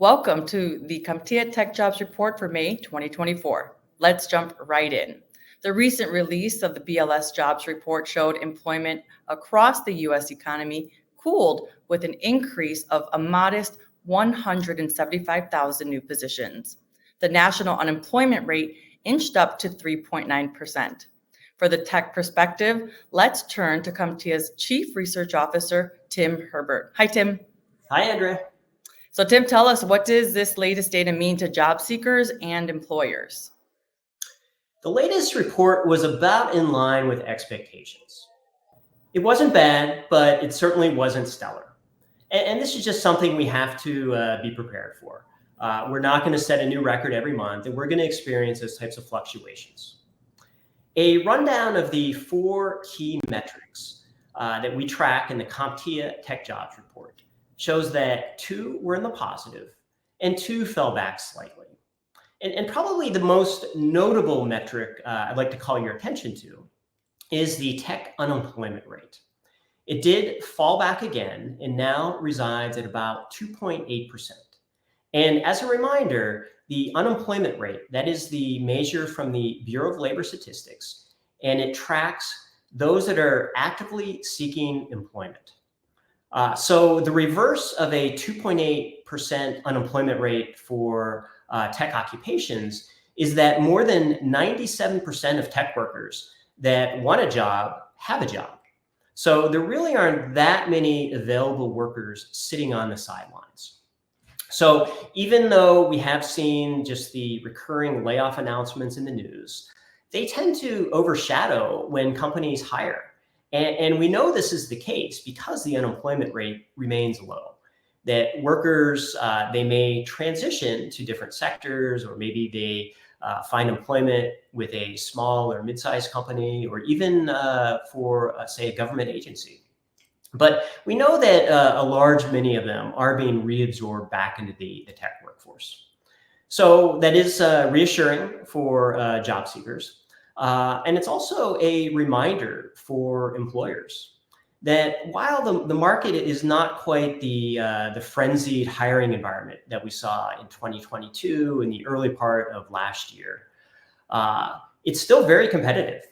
Welcome to the CompTIA Tech Jobs Report for May 2024. Let's jump right in. The recent release of the BLS Jobs Report showed employment across the U.S. economy cooled with an increase of a modest 175,000 new positions. The national unemployment rate inched up to 3.9%. For the tech perspective, let's turn to CompTIA's Chief Research Officer, Tim Herbert. Hi, Tim. Hi, Andrea. So Tim, tell us, what does this latest data mean to job seekers and employers? The latest report was about in line with expectations. It wasn't bad, but it certainly wasn't stellar. And this is just something we have to be prepared for. We're not going to set a new record every month, and we're going to experience those types of fluctuations. A rundown of the 4 key metrics that we track in the CompTIA Tech Jobs Report shows that 2 were in the positive and 2 fell back slightly. And probably the most notable metric I'd like to call your attention to is the tech unemployment rate. It did fall back again and now resides at about 2.8%. And as a reminder, the unemployment rate, that is the measure from the Bureau of Labor Statistics, and it tracks those that are actively seeking employment. So the reverse of a 2.8% unemployment rate for tech occupations is that more than 97% of tech workers that want a job have a job. So there really aren't that many available workers sitting on the sidelines. So even though we have seen just the recurring layoff announcements in the news, they tend to overshadow when companies hire. And we know this is the case because the unemployment rate remains low, that workers, they may transition to different sectors, or maybe they find employment with a small or mid-sized company, or even for, say, a government agency. But we know that a large many of them are being reabsorbed back into the tech workforce. So that is reassuring for job seekers. And it's also a reminder for employers that while the market is not quite the frenzied hiring environment that we saw in 2022 and the early part of last year, it's still very competitive,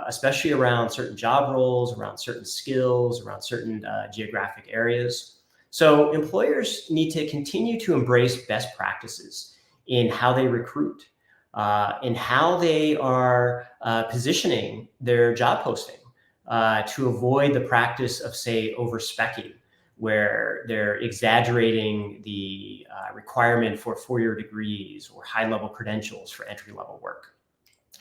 especially around certain job roles, around certain skills, around certain geographic areas. So employers need to continue to embrace best practices in how they recruit, in how they are positioning their job posting to avoid the practice of, say, overspecking, where they're exaggerating the requirement for 4-year degrees or high-level credentials for entry-level work.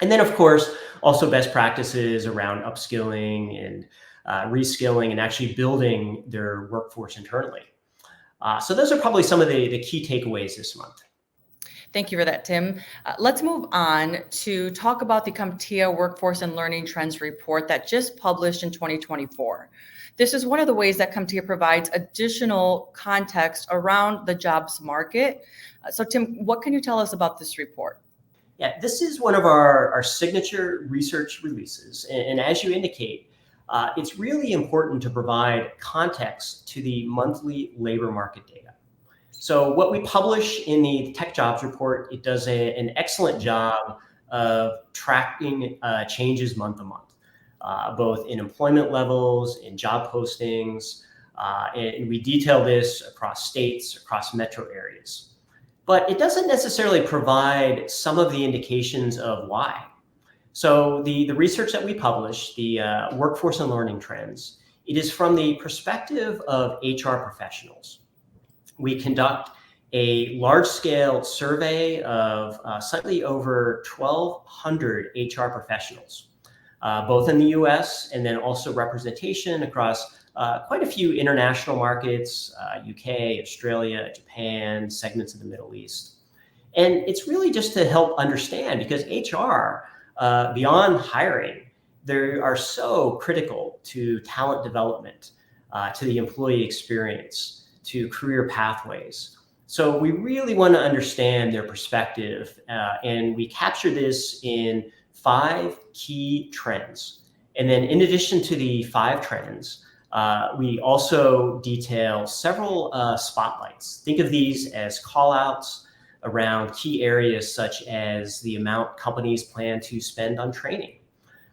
And then, of course, also best practices around upskilling and reskilling and actually building their workforce internally. So those are probably some of the key takeaways this month. Thank you for that, Tim. Let's move on to talk about the CompTIA Workforce and Learning Trends Report that just published in 2024. This is one of the ways that CompTIA provides additional context around the jobs market. So, Tim, what can you tell us about this report? Yeah, this is one of our signature research releases. And as you indicate, it's really important to provide context to the monthly labor market data. So what we publish in the Tech Jobs Report, it does an excellent job of tracking changes month to month, both in employment levels, in job postings, and we detail this across states, across metro areas. But it doesn't necessarily provide some of the indications of why. So the research that we publish, the Workforce and Learning Trends, it is from the perspective of HR professionals. We conduct a large-scale survey of slightly over 1,200 HR professionals, both in the US and then also representation across quite a few international markets, UK, Australia, Japan, segments of the Middle East. And it's really just to help understand, because HR, beyond hiring, they are so critical to talent development, to the employee experience, to career pathways. So we really want to understand their perspective, and we capture this in 5 key trends. And then in addition to the 5 trends, We also detail several spotlights. Think of these as call-outs around key areas such as the amount companies plan to spend on training,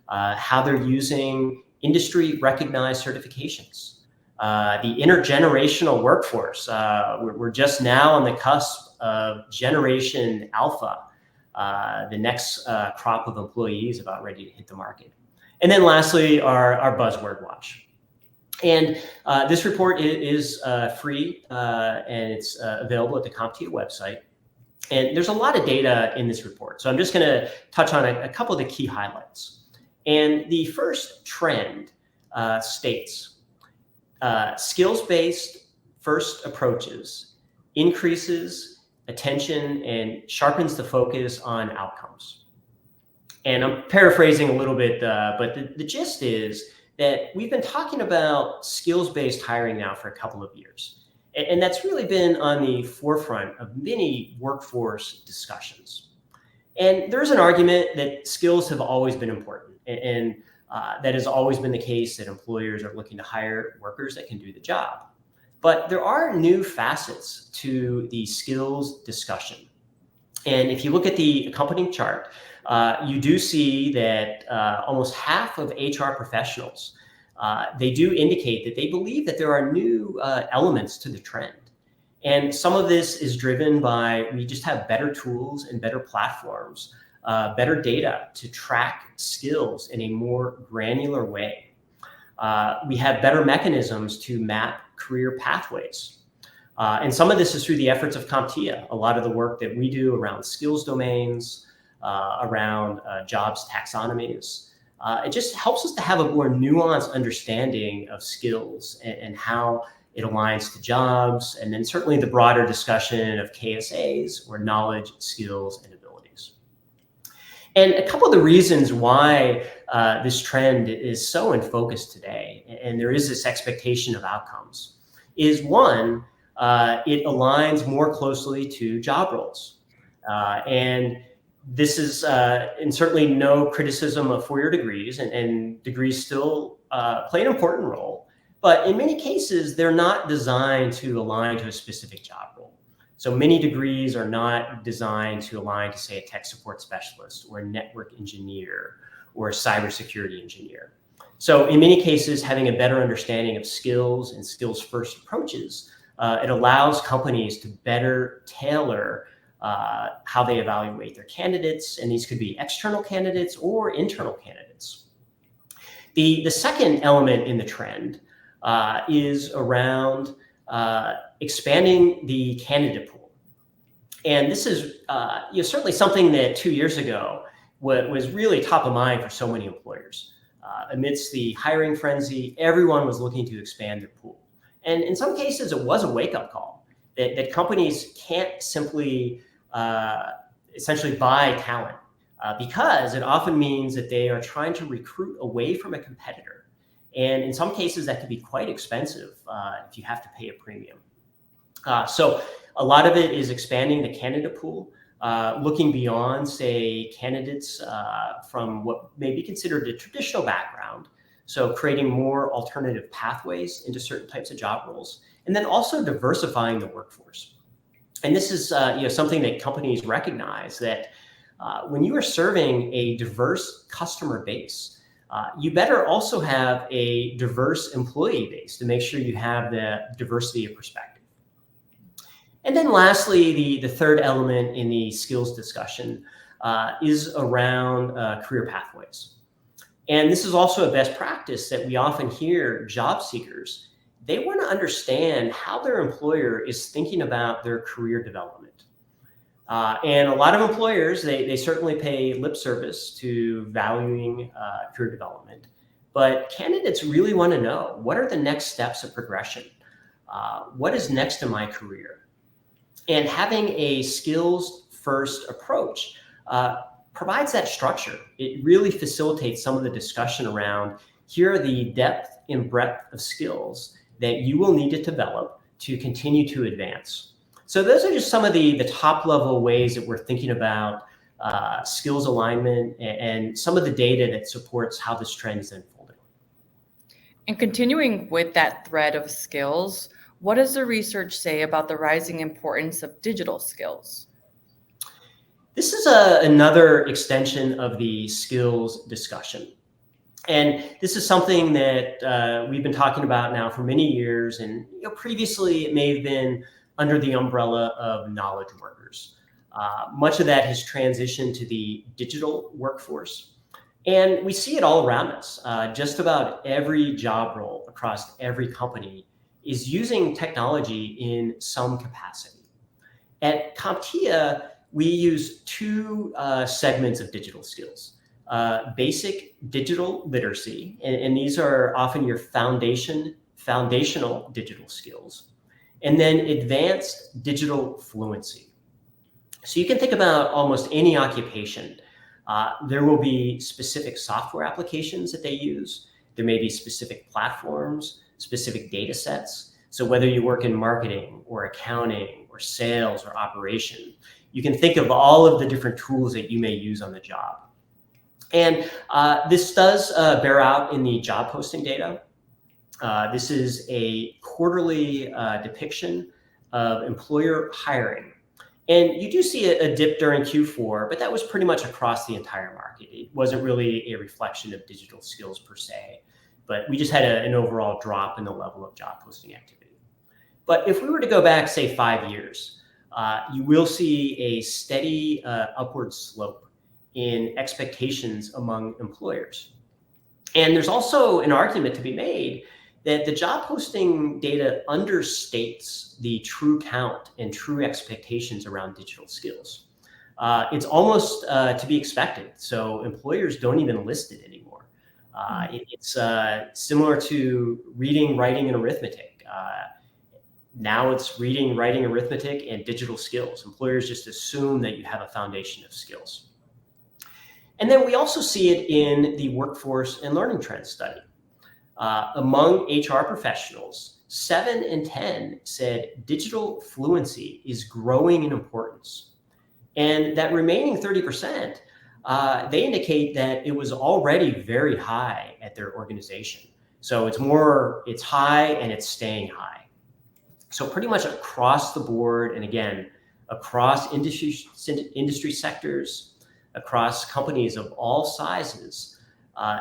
how they're using industry-recognized certifications, the intergenerational workforce. We're just now on the cusp of Generation Alpha, the next crop of employees about ready to hit the market. And then lastly, our buzzword watch. And this report is free and it's available at the CompTIA website. And there's a lot of data in this report. So I'm just going to touch on a couple of the key highlights. And the first trend states skills-based first approaches increases attention and sharpens the focus on outcomes. And I'm paraphrasing a little bit, but the gist is that we've been talking about skills-based hiring now for a couple of years. And that's really been on the forefront of many workforce discussions. And there's an argument that skills have always been important. And that has always been the case, that employers are looking to hire workers that can do the job. But there are new facets to the skills discussion. And if you look at the accompanying chart, you do see that almost half of HR professionals, they do indicate that they believe that there are new elements to the trend. And some of this is driven by, we just have better tools and better platforms, better data to track skills in a more granular way. We have better mechanisms to map career pathways. And some of this is through the efforts of CompTIA, a lot of the work that we do around skills domains, around jobs taxonomies. It just helps us to have a more nuanced understanding of skills and how it aligns to jobs, and then certainly the broader discussion of KSAs, or knowledge, skills, and abilities. And a couple of the reasons why this trend is so in focus today, and there is this expectation of outcomes, is one, it aligns more closely to job roles. And this is, and certainly no criticism of four-year degrees, and degrees still play an important role, but in many cases, they're not designed to align to a specific job role. So many degrees are not designed to align to, say, a tech support specialist or a network engineer or a cybersecurity engineer. So in many cases, having a better understanding of skills and skills-first approaches, it allows companies to better tailor how they evaluate their candidates, and these could be external candidates or internal candidates. The second element in the trend is around expanding the candidate pool. And this is certainly something that 2 years ago was really top of mind for so many employers. Amidst the hiring frenzy, everyone was looking to expand their pool. And in some cases, it was a wake-up call that companies can't simply essentially buy talent because it often means that they are trying to recruit away from a competitor. And in some cases, that can be quite expensive if you have to pay a premium. So a lot of it is expanding the candidate pool, looking beyond, say, candidates from what may be considered a traditional background. So creating more alternative pathways into certain types of job roles, and then also diversifying the workforce. And this is something that companies recognize, that when you are serving a diverse customer base, you better also have a diverse employee base to make sure you have the diversity of perspective. And then lastly, the third element in the skills discussion is around career pathways. And this is also a best practice that we often hear job seekers, they want to understand how their employer is thinking about their career development. And a lot of employers, they certainly pay lip service to valuing career development, but candidates really want to know, what are the next steps of progression? What is next in my career? And having a skills-first approach provides that structure. It really facilitates some of the discussion around, here are the depth and breadth of skills that you will need to develop to continue to advance. So those are just some of the top level ways that we're thinking about skills alignment and some of the data that supports how this trend is unfolding. And continuing with that thread of skills, what does the research say about the rising importance of digital skills? This is another extension of the skills discussion. And this is something that we've been talking about now for many years. And previously, it may have been under the umbrella of knowledge workers. Much of that has transitioned to the digital workforce. And we see it all around us. Just about every job role across every company is using technology in some capacity. At CompTIA, we use two segments of digital skills. Basic digital literacy, and these are often your foundational digital skills, and then advanced digital fluency. So you can think about almost any occupation. There will be specific software applications that they use. There may be specific platforms, specific data sets. So whether you work in marketing or accounting or sales or operation, you can think of all of the different tools that you may use on the job. And this does bear out in the job posting data. This is a quarterly depiction of employer hiring. And you do see a dip during Q4, but that was pretty much across the entire market. It wasn't really a reflection of digital skills per se, but we just had an overall drop in the level of job posting activity. But if we were to go back, say, 5 years, you will see a steady upward slope in expectations among employers. And there's also an argument to be made that the job posting data understates the true count and true expectations around digital skills. It's almost to be expected. So employers don't even list it anymore. It's similar to reading, writing, and arithmetic. Now it's reading, writing, arithmetic, and digital skills. Employers just assume that you have a foundation of skills. And then we also see it in the workforce and learning trends study. Among HR professionals, 7 in 10 said digital fluency is growing in importance. And that remaining 30%, they indicate that it was already very high at their organization. So it's high and it's staying high. So pretty much across the board, and again, across industry sectors, across companies of all sizes,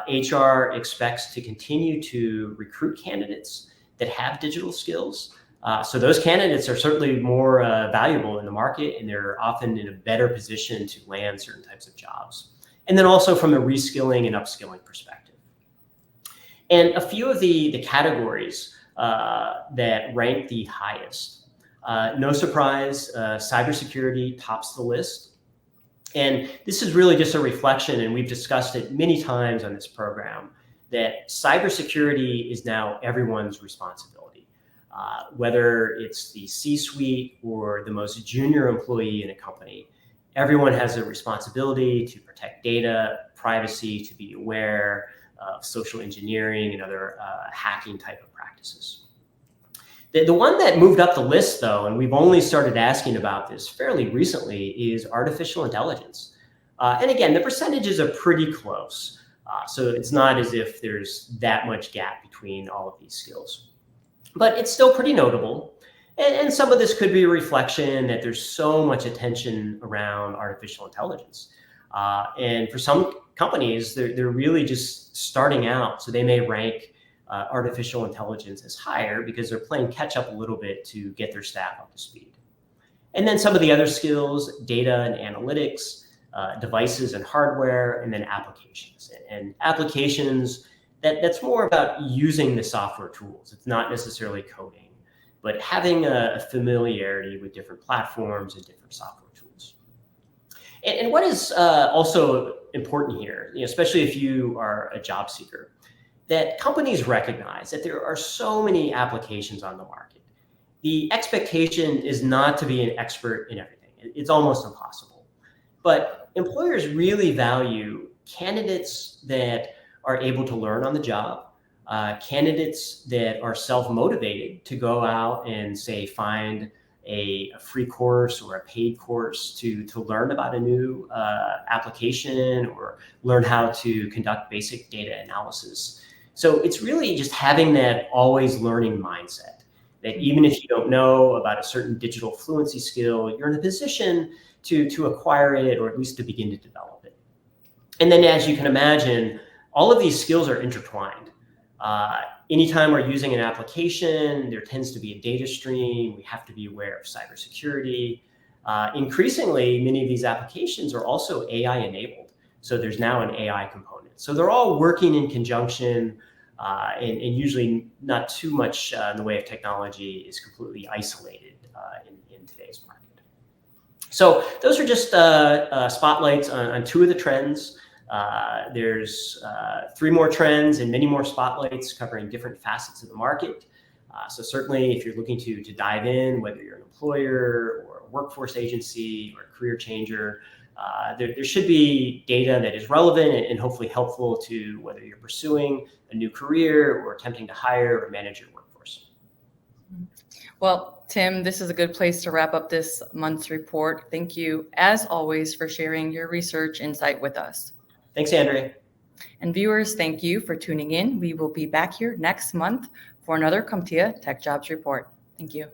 HR expects to continue to recruit candidates that have digital skills. So those candidates are certainly more valuable in the market, and they're often in a better position to land certain types of jobs. And then also from a reskilling and upskilling perspective. And a few of the categories that rank the highest. No surprise, cybersecurity tops the list. And this is really just a reflection, and we've discussed it many times on this program, that cybersecurity is now everyone's responsibility. Whether it's the C-suite or the most junior employee in a company, everyone has a responsibility to protect data, privacy, to be aware of social engineering and other hacking type of practices. The one that moved up the list, though, and we've only started asking about this fairly recently, is artificial intelligence. And again, the percentages are pretty close. So it's not as if there's that much gap between all of these skills. But it's still pretty notable. And some of this could be a reflection that there's so much attention around artificial intelligence. And for some companies, they're really just starting out. So they may rank artificial intelligence as higher because they're playing catch up a little bit to get their staff up to speed. And then some of the other skills, data and analytics, devices and hardware, and then applications. And applications, that's more about using the software tools. It's not necessarily coding, but having a familiarity with different platforms and different software tools. And what is also important here, especially if you are a job seeker, that companies recognize that there are so many applications on the market. The expectation is not to be an expert in everything. It's almost impossible. But employers really value candidates that are able to learn on the job, candidates that are self-motivated to go out and, say, find a free course or a paid course to learn about a new application or learn how to conduct basic data analysis. So it's really just having that always learning mindset, that even if you don't know about a certain digital fluency skill, you're in a position to acquire it, or at least to begin to develop it. And then, as you can imagine, all of these skills are intertwined. Anytime we're using an application, there tends to be a data stream. We have to be aware of cybersecurity. Increasingly, many of these applications are also AI enabled. So there's now an AI component. So they're all working in conjunction, and usually not too much in the way of technology is completely isolated in today's market. So those are just spotlights on two of the trends. There's 3 more trends and many more spotlights covering different facets of the market. So certainly if you're looking to dive in, whether you're an employer or a workforce agency or a career changer, there should be data that is relevant and hopefully helpful to whether you're pursuing a new career or attempting to hire or manage your workforce. Well, Tim, this is a good place to wrap up this month's report. Thank you, as always, for sharing your research insight with us. Thanks, Andrea. And viewers, thank you for tuning in. We will be back here next month for another CompTIA Tech Jobs Report. Thank you.